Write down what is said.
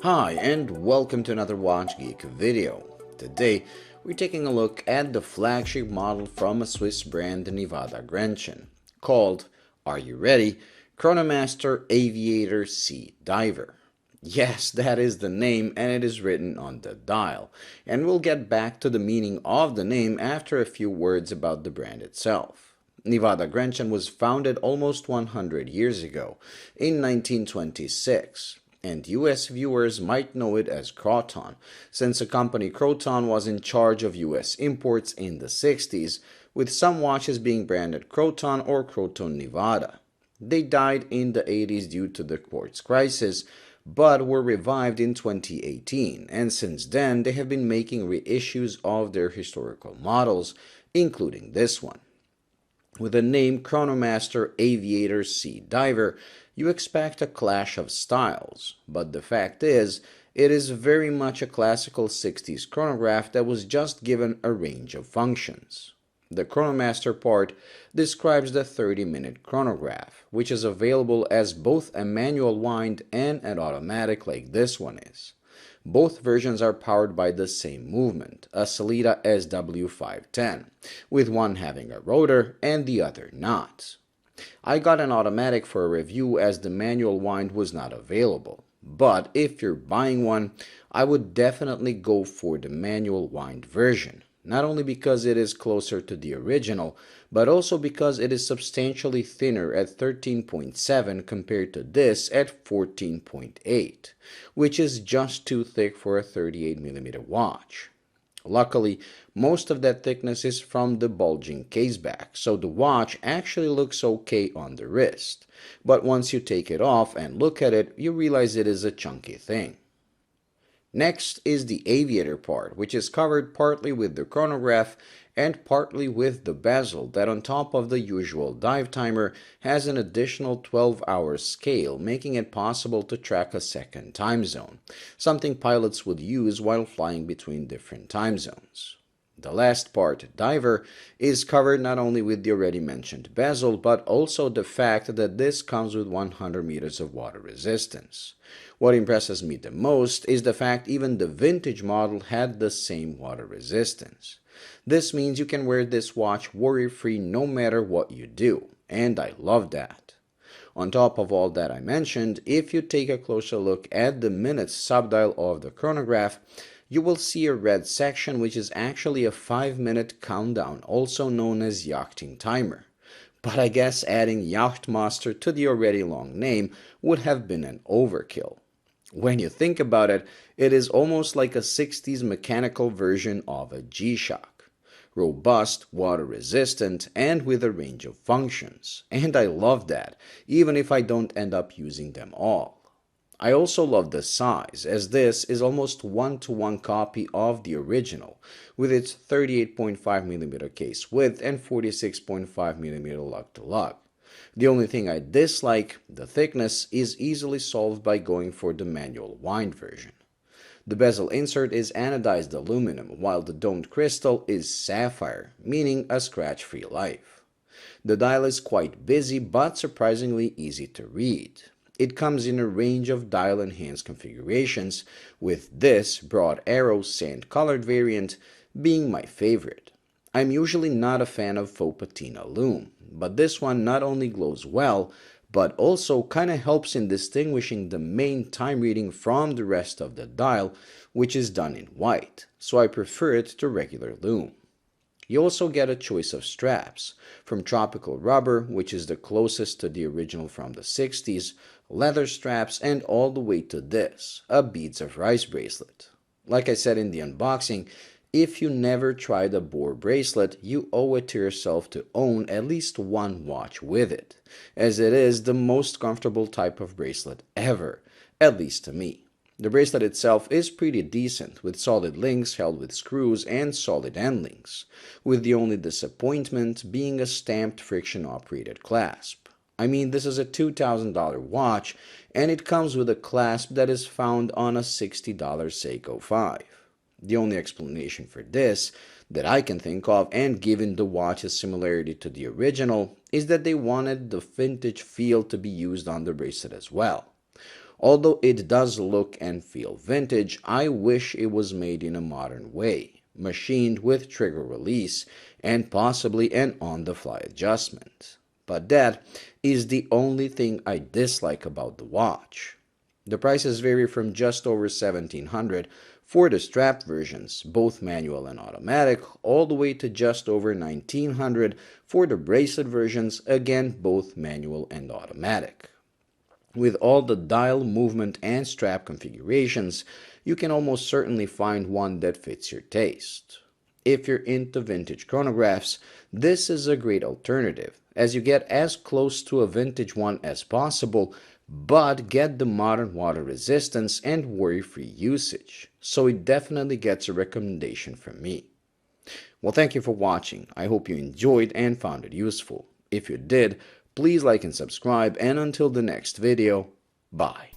Hi and welcome to another Watch Geek video. Today we're taking a look at the flagship model from a Swiss brand, Nivada Grenchen, called, are you ready, Chronomaster Aviator Sea Diver. Yes, that is the name and it is written on the dial, and we'll get back to the meaning of the name after a few words about the brand itself. Nivada Grenchen was founded almost 100 years ago, in 1926. And US viewers might know it as Croton, since the company Croton was in charge of US imports in the 60s, with some watches being branded Croton or Croton Nivada. They died in the 80s due to the quartz crisis, but were revived in 2018, and since then they have been making reissues of their historical models, including this one. With the name Chronomaster Aviator Sea Diver, you expect a clash of styles, but the fact is, it is very much a classical 60s chronograph that was just given a range of functions. The Chronomaster part describes the 30-minute chronograph, which is available as both a manual wind and an automatic like this one is. Both versions are powered by the same movement, a Sellita SW510, with one having a rotor and the other not. I got an automatic for a review as the manual wind was not available, but if you're buying one, I would definitely go for the manual wind version, not only because it is closer to the original, but also because it is substantially thinner at 13.7 compared to this at 14.8, which is just too thick for a 38mm watch. Luckily, most of that thickness is from the bulging caseback, so the watch actually looks okay on the wrist, but once you take it off and look at it, you realize it is a chunky thing. Next is the Aviator part, which is covered partly with the chronograph and partly with the bezel that on top of the usual dive timer has an additional 12-hour scale, making it possible to track a second time zone, something pilots would use while flying between different time zones. The last part, Diver, is covered not only with the already mentioned bezel, but also the fact that this comes with 100 meters of water resistance. What impresses me the most is the fact even the vintage model had the same water resistance. This means you can wear this watch worry-free no matter what you do, and I love that. On top of all that I mentioned, if you take a closer look at the minutes subdial of the chronograph, you will see a red section which is actually a 5-minute countdown, also known as yachting timer. But I guess adding Yachtmaster to the already long name would have been an overkill. When you think about it, it is almost like a 60s mechanical version of a G-Shock. Robust, water-resistant, and with a range of functions. And I love that, even if I don't end up using them all. I also love the size, as this is almost one-to-one copy of the original, with its 38.5mm case width and 46.5mm lug-to-lug. The only thing I dislike, the thickness, is easily solved by going for the manual wind version. The bezel insert is anodized aluminum, while the domed crystal is sapphire, meaning a scratch-free life. The dial is quite busy but surprisingly easy to read. It comes in a range of dial-enhanced configurations, with this broad arrow sand-colored variant being my favorite. I'm usually not a fan of faux patina lume, but this one not only glows well, but also kinda helps in distinguishing the main time reading from the rest of the dial, which is done in white, so I prefer it to regular lume. You also get a choice of straps, from tropical rubber, which is the closest to the original from the 60s, leather straps, and all the way to this, a beads of rice bracelet. Like I said in the unboxing, if you never tried a boar bracelet, you owe it to yourself to own at least one watch with it, as it is the most comfortable type of bracelet ever, at least to me. The bracelet itself is pretty decent, with solid links held with screws and solid end links, with the only disappointment being a stamped friction-operated clasp. I mean, this is a $2,000 watch, and it comes with a clasp that is found on a $60 Seiko 5. The only explanation for this that I can think of, and given the watch's similarity to the original, is that they wanted the vintage feel to be used on the bracelet as well. Although it does look and feel vintage, I wish it was made in a modern way, machined with trigger release and possibly an on-the-fly adjustment. But that is the only thing I dislike about the watch. The prices vary from just over $1,700 for the strap versions, both manual and automatic, all the way to just over $1,900 for the bracelet versions, again both manual and automatic. With all the dial movement and strap configurations, you can almost certainly find one that fits your taste. If you're into vintage chronographs, this is a great alternative, as you get as close to a vintage one as possible, but get the modern water resistance and worry-free usage. So it definitely gets a recommendation from me. Well, thank you for watching. I hope you enjoyed and found it useful. If you did, please like and subscribe, and until the next video, bye.